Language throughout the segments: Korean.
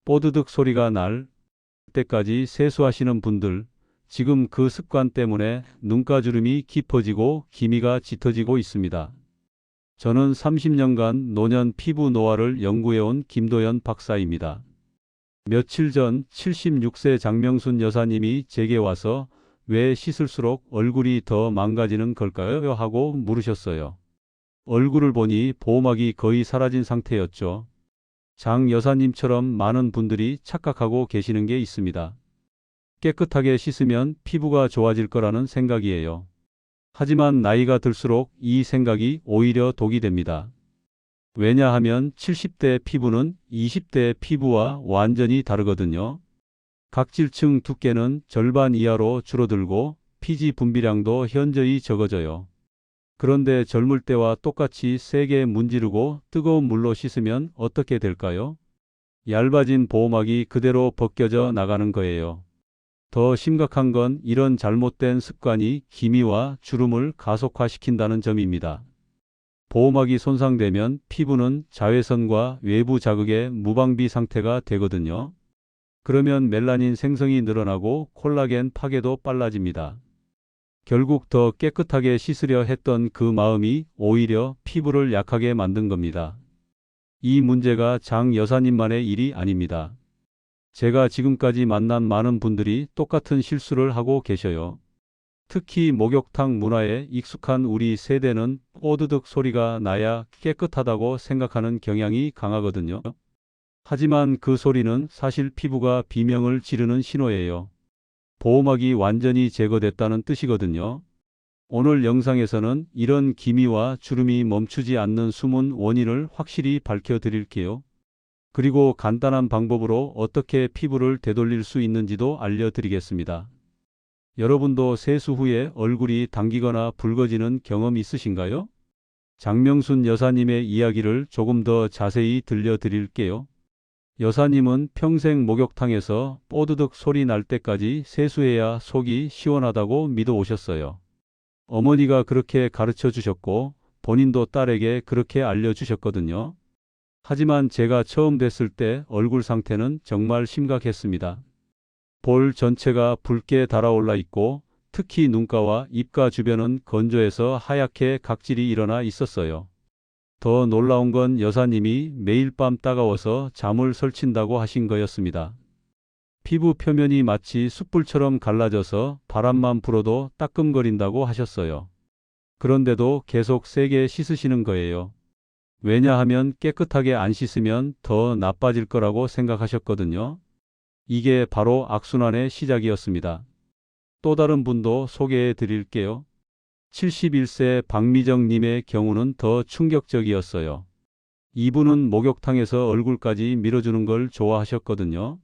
뽀드득 소리가 날 때까지 세수하시는 분들, 지금 그 습관 때문에 눈가주름이 깊어지고 기미가 짙어지고 있습니다. 저는 30년간 노년 피부 노화를 연구해온 김도연 박사입니다. 며칠 전 76세 장명순 여사님이 제게 와서 왜 씻을수록 얼굴이 더 망가지는 걸까요? 하고 물으셨어요. 얼굴을 보니 보호막이 거의 사라진 상태였죠. 장 여사님처럼 많은 분들이 착각하고 계시는 게 있습니다. 깨끗하게 씻으면 피부가 좋아질 거라는 생각이에요. 하지만 나이가 들수록 이 생각이 오히려 독이 됩니다. 왜냐하면 70대 피부는 20대 피부와 완전히 다르거든요. 각질층 두께는 절반 이하로 줄어들고 피지 분비량도 현저히 적어져요. 그런데 젊을 때와 똑같이 세게 문지르고 뜨거운 물로 씻으면 어떻게 될까요? 얇아진 보호막이 그대로 벗겨져 나가는 거예요. 더 심각한 건 이런 잘못된 습관이 기미와 주름을 가속화시킨다는 점입니다. 보호막이 손상되면 피부는 자외선과 외부 자극의 무방비 상태가 되거든요. 그러면 멜라닌 생성이 늘어나고 콜라겐 파괴도 빨라집니다. 결국 더 깨끗하게 씻으려 했던 그 마음이 오히려 피부를 약하게 만든 겁니다. 이 문제가 장 여사님만의 일이 아닙니다. 제가 지금까지 만난 많은 분들이 똑같은 실수를 하고 계셔요. 특히 목욕탕 문화에 익숙한 우리 세대는 뽀드득 소리가 나야 깨끗하다고 생각하는 경향이 강하거든요. 하지만 그 소리는 사실 피부가 비명을 지르는 신호예요. 보호막이 완전히 제거됐다는 뜻이거든요. 오늘 영상에서는 이런 기미와 주름이 멈추지 않는 숨은 원인을 확실히 밝혀드릴게요. 그리고 간단한 방법으로 어떻게 피부를 되돌릴 수 있는지도 알려드리겠습니다. 여러분도 세수 후에 얼굴이 당기거나 붉어지는 경험 있으신가요? 장명순 여사님의 이야기를 조금 더 자세히 들려드릴게요. 여사님은 평생 목욕탕에서 뽀드득 소리 날 때까지 세수해야 속이 시원하다고 믿어 오셨어요. 어머니가 그렇게 가르쳐 주셨고 본인도 딸에게 그렇게 알려주셨거든요. 하지만 제가 처음 뵀을 때 얼굴 상태는 정말 심각했습니다. 볼 전체가 붉게 달아올라 있고 특히 눈가와 입가 주변은 건조해서 하얗게 각질이 일어나 있었어요. 더 놀라운 건 여사님이 매일 밤 따가워서 잠을 설친다고 하신 거였습니다. 피부 표면이 마치 숯불처럼 갈라져서 바람만 불어도 따끔거린다고 하셨어요. 그런데도 계속 세게 씻으시는 거예요. 왜냐하면 깨끗하게 안 씻으면 더 나빠질 거라고 생각하셨거든요. 이게 바로 악순환의 시작이었습니다. 또 다른 분도 소개해 드릴게요. 71세 박미정님의 경우는 더 충격적이었어요. 이분은 목욕탕에서 얼굴까지 밀어주는 걸 좋아하셨거든요.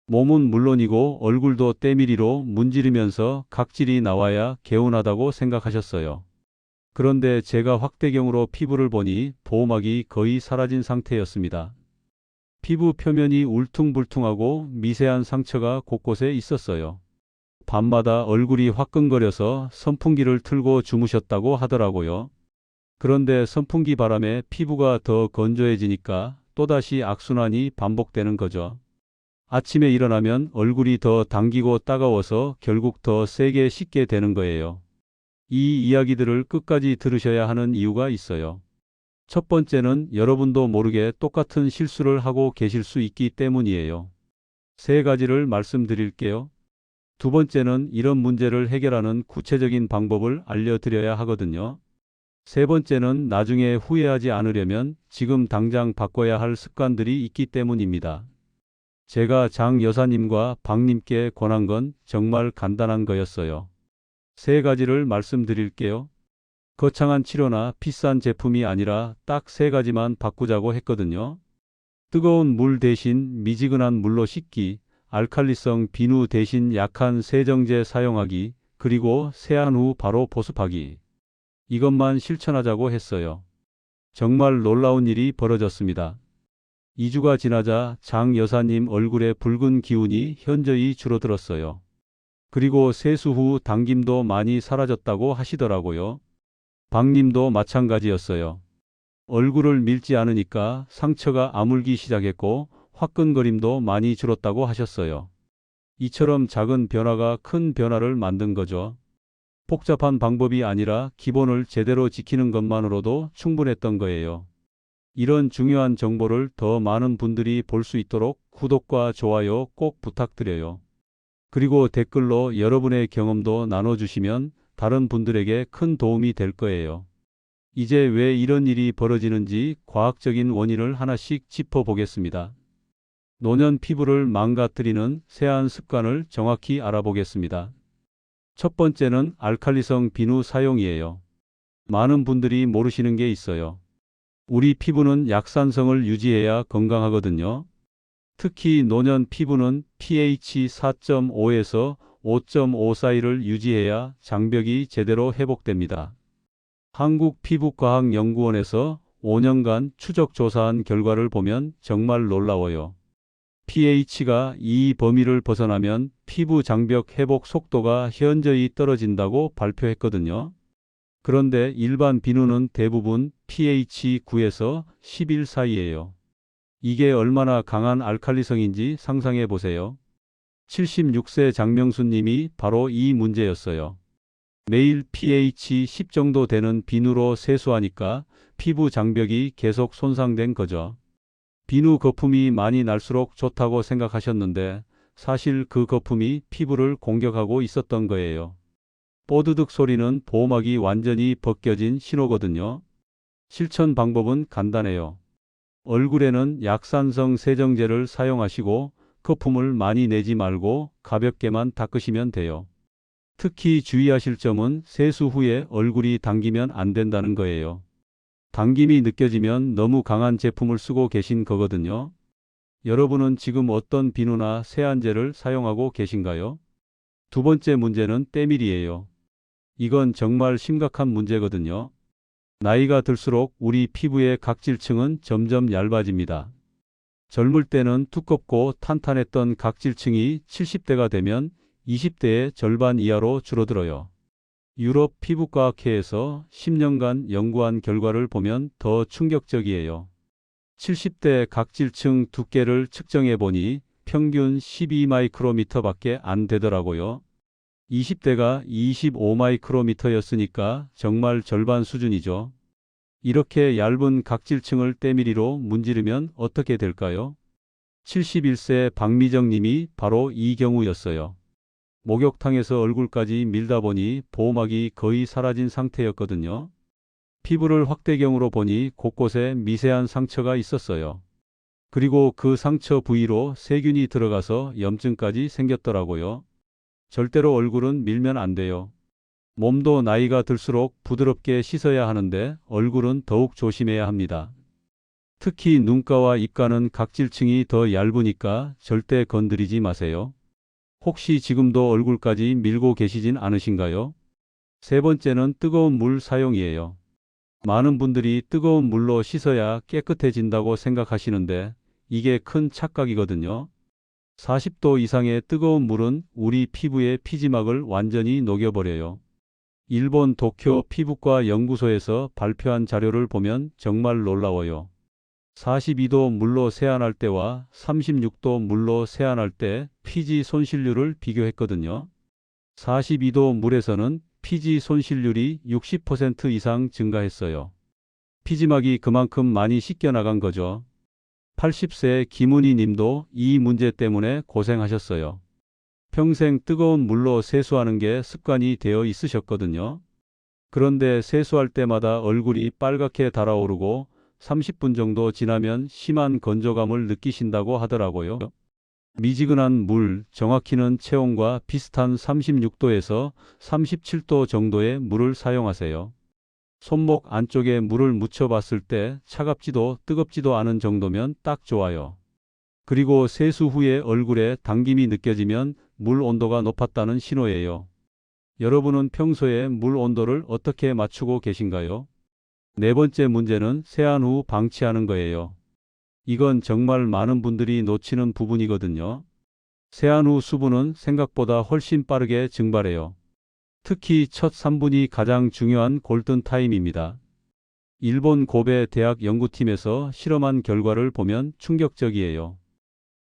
몸은 물론이고 얼굴도 때밀이로 문지르면서 각질이 나와야 개운하다고 생각하셨어요. 그런데 제가 확대경으로 피부를 보니 보호막이 거의 사라진 상태였습니다. 피부 표면이 울퉁불퉁하고 미세한 상처가 곳곳에 있었어요. 밤마다 얼굴이 화끈거려서 선풍기를 틀고 주무셨다고 하더라고요. 그런데 선풍기 바람에 피부가 더 건조해지니까 또다시 악순환이 반복되는 거죠. 아침에 일어나면 얼굴이 더 당기고 따가워서 결국 더 세게 씻게 되는 거예요. 이 이야기들을 끝까지 들으셔야 하는 이유가 있어요. 첫 번째는 여러분도 모르게 똑같은 실수를 하고 계실 수 있기 때문이에요. 세 가지를 말씀드릴게요. 두 번째는 이런 문제를 해결하는 구체적인 방법을 알려드려야 하거든요. 세 번째는 나중에 후회하지 않으려면 지금 당장 바꿔야 할 습관들이 있기 때문입니다. 제가 장 여사님과 박님께 권한 건 정말 간단한 거였어요. 세 가지를 말씀드릴게요. 거창한 치료나 비싼 제품이 아니라 딱 세 가지만 바꾸자고 했거든요. 뜨거운 물 대신 미지근한 물로 씻기, 알칼리성 비누 대신 약한 세정제 사용하기, 그리고 세안 후 바로 보습하기. 이것만 실천하자고 했어요. 정말 놀라운 일이 벌어졌습니다. 2주가 지나자 장 여사님 얼굴에 붉은 기운이 현저히 줄어들었어요. 그리고 세수 후 당김도 많이 사라졌다고 하시더라고요. 박님도 마찬가지였어요. 얼굴을 밀지 않으니까 상처가 아물기 시작했고 화끈거림도 많이 줄었다고 하셨어요. 이처럼 작은 변화가 큰 변화를 만든 거죠. 복잡한 방법이 아니라 기본을 제대로 지키는 것만으로도 충분했던 거예요. 이런 중요한 정보를 더 많은 분들이 볼 수 있도록 구독과 좋아요 꼭 부탁드려요. 그리고 댓글로 여러분의 경험도 나눠주시면 다른 분들에게 큰 도움이 될 거예요. 이제 왜 이런 일이 벌어지는지 과학적인 원인을 하나씩 짚어보겠습니다. 노년 피부를 망가뜨리는 세안 습관을 정확히 알아보겠습니다. 첫 번째는 알칼리성 비누 사용이에요. 많은 분들이 모르시는 게 있어요. 우리 피부는 약산성을 유지해야 건강하거든요. 특히 노년 피부는 pH 4.5에서 5.5 사이를 유지해야 장벽이 제대로 회복됩니다. 한국피부과학연구원에서 5년간 추적 조사한 결과를 보면 정말 놀라워요. pH가 이 범위를 벗어나면 피부 장벽 회복 속도가 현저히 떨어진다고 발표했거든요. 그런데 일반 비누는 대부분 pH 9에서 11 사이예요. 이게 얼마나 강한 알칼리성인지 상상해 보세요. 76세 장명수 님이 바로 이 문제였어요. 매일 pH 10 정도 되는 비누로 세수하니까 피부 장벽이 계속 손상된 거죠. 비누 거품이 많이 날수록 좋다고 생각하셨는데 사실 그 거품이 피부를 공격하고 있었던 거예요. 뽀드득 소리는 보호막이 완전히 벗겨진 신호거든요. 실천 방법은 간단해요. 얼굴에는 약산성 세정제를 사용하시고 거품을 많이 내지 말고 가볍게만 닦으시면 돼요. 특히 주의하실 점은 세수 후에 얼굴이 당기면 안 된다는 거예요. 당김이 느껴지면 너무 강한 제품을 쓰고 계신 거거든요. 여러분은 지금 어떤 비누나 세안제를 사용하고 계신가요? 두 번째 문제는 때밀이에요. 이건 정말 심각한 문제거든요. 나이가 들수록 우리 피부의 각질층은 점점 얇아집니다. 젊을 때는 두껍고 탄탄했던 각질층이 70대가 되면 20대의 절반 이하로 줄어들어요. 유럽 피부과학회에서 10년간 연구한 결과를 보면 더 충격적이에요. 70대 각질층 두께를 측정해 보니 평균 12마이크로미터밖에 안 되더라고요. 20대가 25마이크로미터였으니까 정말 절반 수준이죠. 이렇게 얇은 각질층을 때밀이로 문지르면 어떻게 될까요? 71세 박미정 님이 바로 이 경우였어요. 목욕탕에서 얼굴까지 밀다 보니 보호막이 거의 사라진 상태였거든요. 피부를 확대경으로 보니 곳곳에 미세한 상처가 있었어요. 그리고 그 상처 부위로 세균이 들어가서 염증까지 생겼더라고요. 절대로 얼굴은 밀면 안 돼요. 몸도 나이가 들수록 부드럽게 씻어야 하는데 얼굴은 더욱 조심해야 합니다. 특히 눈가와 입가는 각질층이 더 얇으니까 절대 건드리지 마세요. 혹시 지금도 얼굴까지 밀고 계시진 않으신가요? 세 번째는 뜨거운 물 사용이에요. 많은 분들이 뜨거운 물로 씻어야 깨끗해진다고 생각하시는데 이게 큰 착각이거든요. 40도 이상의 뜨거운 물은 우리 피부의 피지막을 완전히 녹여버려요. 일본 도쿄 피부과 연구소에서 발표한 자료를 보면 정말 놀라워요. 42도 물로 세안할 때와 36도 물로 세안할 때 피지 손실률을 비교했거든요. 42도 물에서는 피지 손실률이 60% 이상 증가했어요. 피지막이 그만큼 많이 씻겨나간 거죠. 80세 김은희 님도 이 문제 때문에 고생하셨어요. 평생 뜨거운 물로 세수하는 게 습관이 되어 있으셨거든요. 그런데 세수할 때마다 얼굴이 빨갛게 달아오르고 30분 정도 지나면 심한 건조감을 느끼신다고 하더라고요. 미지근한 물, 정확히는 체온과 비슷한 36도에서 37도 정도의 물을 사용하세요. 손목 안쪽에 물을 묻혀봤을 때 차갑지도 뜨겁지도 않은 정도면 딱 좋아요. 그리고 세수 후에 얼굴에 당김이 느껴지면 물 온도가 높았다는 신호예요. 여러분은 평소에 물 온도를 어떻게 맞추고 계신가요? 네 번째 문제는 세안 후 방치하는 거예요. 이건 정말 많은 분들이 놓치는 부분이거든요. 세안 후 수분은 생각보다 훨씬 빠르게 증발해요. 특히 첫 3분이 가장 중요한 골든타임입니다. 일본 고베 대학 연구팀에서 실험한 결과를 보면 충격적이에요.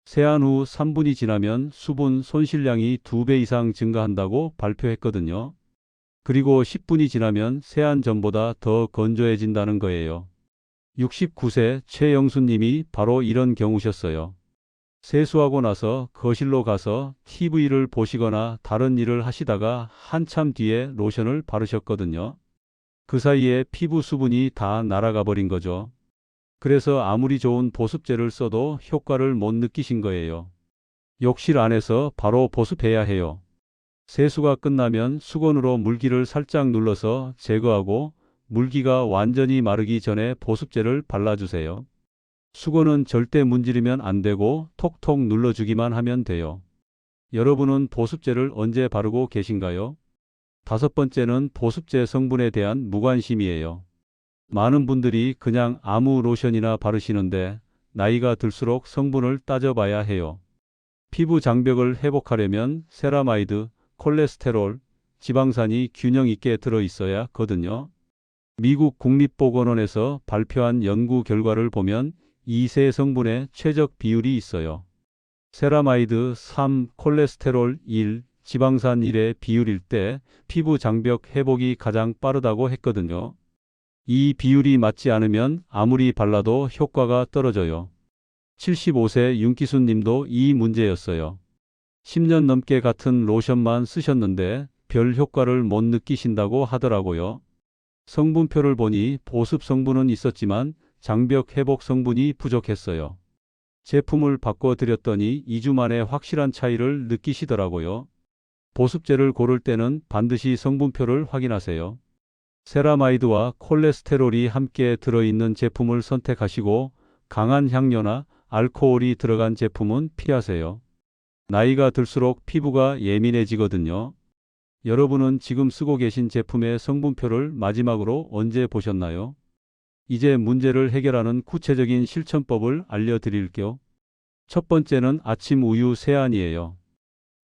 세안 후 3분이 지나면 수분 손실량이 2배 이상 증가한다고 발표했거든요. 그리고 10분이 지나면 세안 전보다 더 건조해진다는 거예요. 69세 최영수님이 바로 이런 경우셨어요. 세수하고 나서 거실로 가서 TV를 보시거나 다른 일을 하시다가 한참 뒤에 로션을 바르셨거든요. 그 사이에 피부 수분이 다 날아가 버린 거죠. 그래서 아무리 좋은 보습제를 써도 효과를 못 느끼신 거예요. 욕실 안에서 바로 보습해야 해요. 세수가 끝나면 수건으로 물기를 살짝 눌러서 제거하고 물기가 완전히 마르기 전에 보습제를 발라주세요. 수건은 절대 문지르면 안 되고 톡톡 눌러주기만 하면 돼요. 여러분은 보습제를 언제 바르고 계신가요? 5번째는 보습제 성분에 대한 무관심이에요. 많은 분들이 그냥 아무 로션이나 바르시는데 나이가 들수록 성분을 따져봐야 해요. 피부 장벽을 회복하려면 세라마이드, 콜레스테롤, 지방산이 균형 있게 들어있어야 하거든요. 미국 국립보건원에서 발표한 연구 결과를 보면 이 세 성분의 최적 비율이 있어요. 세라마이드 3, 콜레스테롤 1, 지방산 1의 비율일 때 피부 장벽 회복이 가장 빠르다고 했거든요. 이 비율이 맞지 않으면 아무리 발라도 효과가 떨어져요. 75세 윤기순 님도 이 문제였어요. 10년 넘게 같은 로션만 쓰셨는데 별 효과를 못 느끼신다고 하더라고요. 성분표를 보니 보습 성분은 있었지만 장벽 회복 성분이 부족했어요. 제품을 바꿔드렸더니 2주 만에 확실한 차이를 느끼시더라고요. 보습제를 고를 때는 반드시 성분표를 확인하세요. 세라마이드와 콜레스테롤이 함께 들어있는 제품을 선택하시고 강한 향료나 알코올이 들어간 제품은 피하세요. 나이가 들수록 피부가 예민해지거든요. 여러분은 지금 쓰고 계신 제품의 성분표를 마지막으로 언제 보셨나요? 이제 문제를 해결하는 구체적인 실천법을 알려드릴게요. 첫 번째는 아침 우유 세안이에요.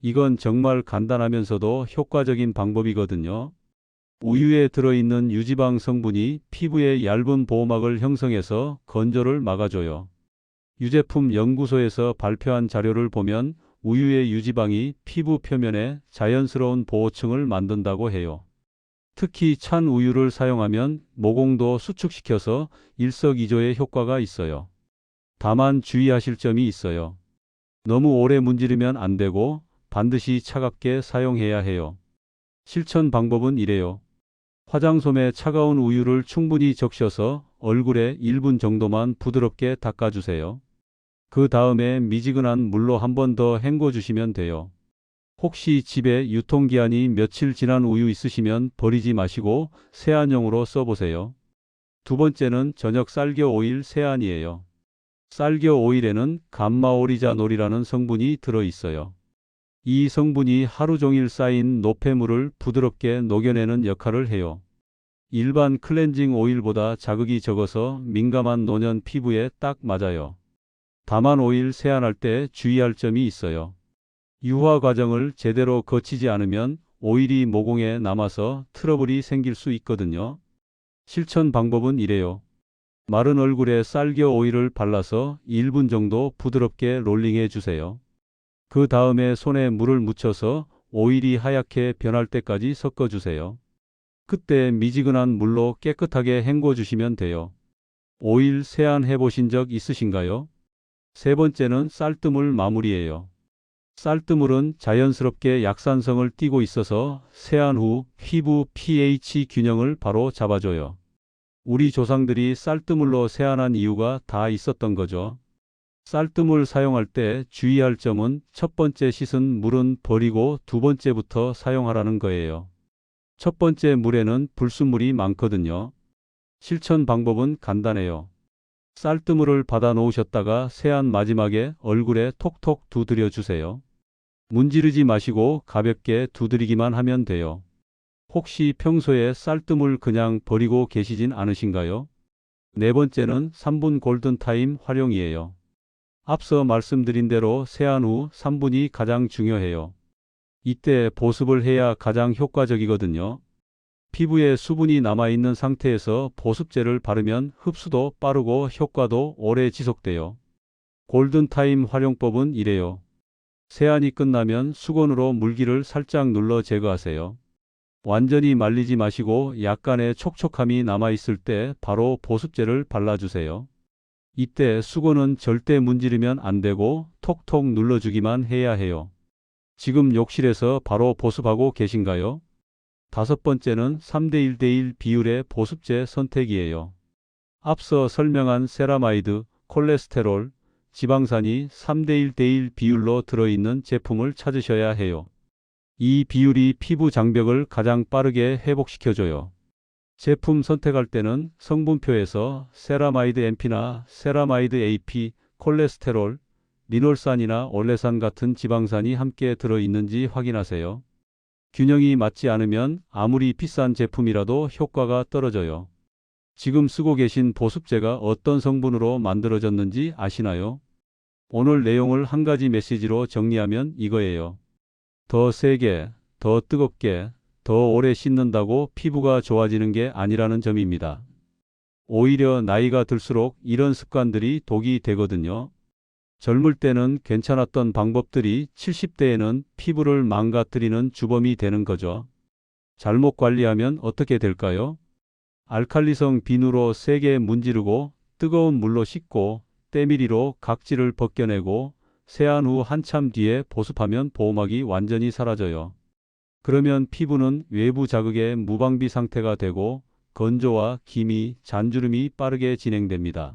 이건 정말 간단하면서도 효과적인 방법이거든요. 우유에 들어있는 유지방 성분이 피부에 얇은 보호막을 형성해서 건조를 막아줘요. 유제품 연구소에서 발표한 자료를 보면 우유의 유지방이 피부 표면에 자연스러운 보호층을 만든다고 해요. 특히 찬 우유를 사용하면 모공도 수축시켜서 일석이조의 효과가 있어요. 다만 주의하실 점이 있어요. 너무 오래 문지르면 안 되고 반드시 차갑게 사용해야 해요. 실천 방법은 이래요. 화장솜에 차가운 우유를 충분히 적셔서 얼굴에 1분 정도만 부드럽게 닦아주세요. 그 다음에 미지근한 물로 한 번 더 헹궈주시면 돼요. 혹시 집에 유통기한이 며칠 지난 우유 있으시면 버리지 마시고 세안용으로 써보세요. 두 번째는 저녁 쌀겨 오일 세안이에요. 쌀겨 오일에는 감마오리자놀이라는 성분이 들어있어요. 이 성분이 하루 종일 쌓인 노폐물을 부드럽게 녹여내는 역할을 해요. 일반 클렌징 오일보다 자극이 적어서 민감한 노년 피부에 딱 맞아요. 다만 오일 세안할 때 주의할 점이 있어요. 유화 과정을 제대로 거치지 않으면 오일이 모공에 남아서 트러블이 생길 수 있거든요. 실천 방법은 이래요. 마른 얼굴에 쌀겨 오일을 발라서 1분 정도 부드럽게 롤링해 주세요. 그 다음에 손에 물을 묻혀서 오일이 하얗게 변할 때까지 섞어주세요. 그때 미지근한 물로 깨끗하게 헹궈 주시면 돼요. 오일 세안 해보신 적 있으신가요? 세 번째는 쌀뜨물 마무리예요. 쌀뜨물은 자연스럽게 약산성을 띠고 있어서 세안 후 피부 pH 균형을 바로 잡아줘요. 우리 조상들이 쌀뜨물로 세안한 이유가 다 있었던 거죠. 쌀뜨물 사용할 때 주의할 점은 첫 번째 씻은 물은 버리고 두 번째부터 사용하라는 거예요. 첫 번째 물에는 불순물이 많거든요. 실천 방법은 간단해요. 쌀뜨물을 받아 놓으셨다가 세안 마지막에 얼굴에 톡톡 두드려 주세요. 문지르지 마시고 가볍게 두드리기만 하면 돼요. 혹시 평소에 쌀뜨물 그냥 버리고 계시진 않으신가요? 네 번째는 3분 골든타임 활용이에요. 앞서 말씀드린 대로 세안 후 3분이 가장 중요해요. 이때 보습을 해야 가장 효과적이거든요. 피부에 수분이 남아있는 상태에서 보습제를 바르면 흡수도 빠르고 효과도 오래 지속돼요. 골든타임 활용법은 이래요. 세안이 끝나면 수건으로 물기를 살짝 눌러 제거하세요. 완전히 말리지 마시고 약간의 촉촉함이 남아있을 때 바로 보습제를 발라주세요. 이때 수건은 절대 문지르면 안 되고 톡톡 눌러주기만 해야 해요. 지금 욕실에서 바로 보습하고 계신가요? 다섯 번째는 3대 1대1 비율의 보습제 선택이에요. 앞서 설명한 세라마이드, 콜레스테롤, 지방산이 3대 1대1 비율로 들어있는 제품을 찾으셔야 해요. 이 비율이 피부 장벽을 가장 빠르게 회복시켜줘요. 제품 선택할 때는 성분표에서 세라마이드 MP나 세라마이드 AP, 콜레스테롤, 리놀산이나 올레산 같은 지방산이 함께 들어있는지 확인하세요. 균형이 맞지 않으면 아무리 비싼 제품이라도 효과가 떨어져요. 지금 쓰고 계신 보습제가 어떤 성분으로 만들어졌는지 아시나요? 오늘 내용을 한 가지 메시지로 정리하면 이거예요. 더 세게, 더 뜨겁게, 더 오래 씻는다고 피부가 좋아지는 게 아니라는 점입니다. 오히려 나이가 들수록 이런 습관들이 독이 되거든요. 젊을 때는 괜찮았던 방법들이 70대에는 피부를 망가뜨리는 주범이 되는 거죠. 잘못 관리하면 어떻게 될까요? 알칼리성 비누로 세게 문지르고 뜨거운 물로 씻고 때밀이로 각질을 벗겨내고 세안 후 한참 뒤에 보습하면 보호막이 완전히 사라져요. 그러면 피부는 외부 자극에 무방비 상태가 되고 건조와 기미, 잔주름이 빠르게 진행됩니다.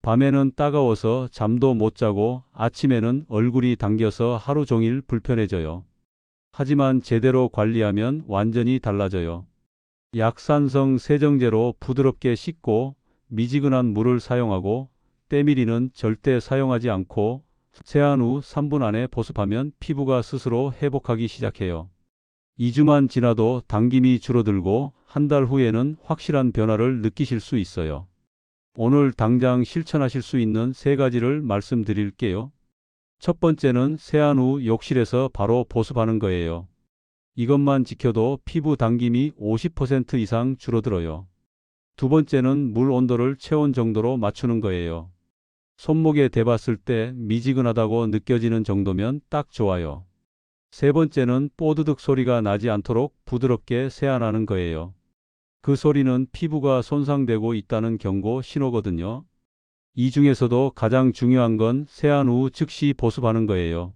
밤에는 따가워서 잠도 못 자고 아침에는 얼굴이 당겨서 하루 종일 불편해져요. 하지만 제대로 관리하면 완전히 달라져요. 약산성 세정제로 부드럽게 씻고 미지근한 물을 사용하고 때밀이는 절대 사용하지 않고 세안 후 3분 안에 보습하면 피부가 스스로 회복하기 시작해요. 2주만 지나도 당김이 줄어들고 한 달 후에는 확실한 변화를 느끼실 수 있어요. 오늘 당장 실천하실 수 있는 3가지를 말씀드릴게요. 첫 번째는 세안 후 욕실에서 바로 보습하는 거예요. 이것만 지켜도 피부 당김이 50% 이상 줄어들어요. 두 번째는 물 온도를 체온 정도로 맞추는 거예요. 손목에 대봤을 때 미지근하다고 느껴지는 정도면 딱 좋아요. 세 번째는 뽀드득 소리가 나지 않도록 부드럽게 세안하는 거예요. 그 소리는 피부가 손상되고 있다는 경고 신호거든요. 이 중에서도 가장 중요한 건 세안 후 즉시 보습하는 거예요.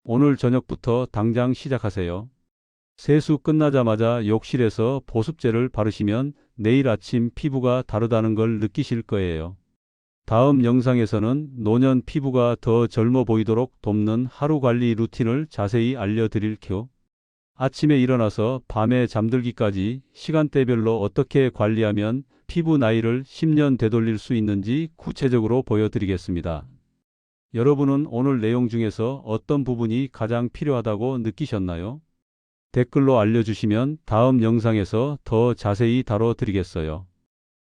오늘 저녁부터 당장 시작하세요. 세수 끝나자마자 욕실에서 보습제를 바르시면 내일 아침 피부가 다르다는 걸 느끼실 거예요. 다음 영상에서는 노년 피부가 더 젊어 보이도록 돕는 하루 관리 루틴을 자세히 알려드릴게요. 아침에 일어나서 밤에 잠들기까지 시간대별로 어떻게 관리하면 피부 나이를 10년 되돌릴 수 있는지 구체적으로 보여드리겠습니다. 여러분은 오늘 내용 중에서 어떤 부분이 가장 필요하다고 느끼셨나요? 댓글로 알려주시면 다음 영상에서 더 자세히 다뤄드리겠어요.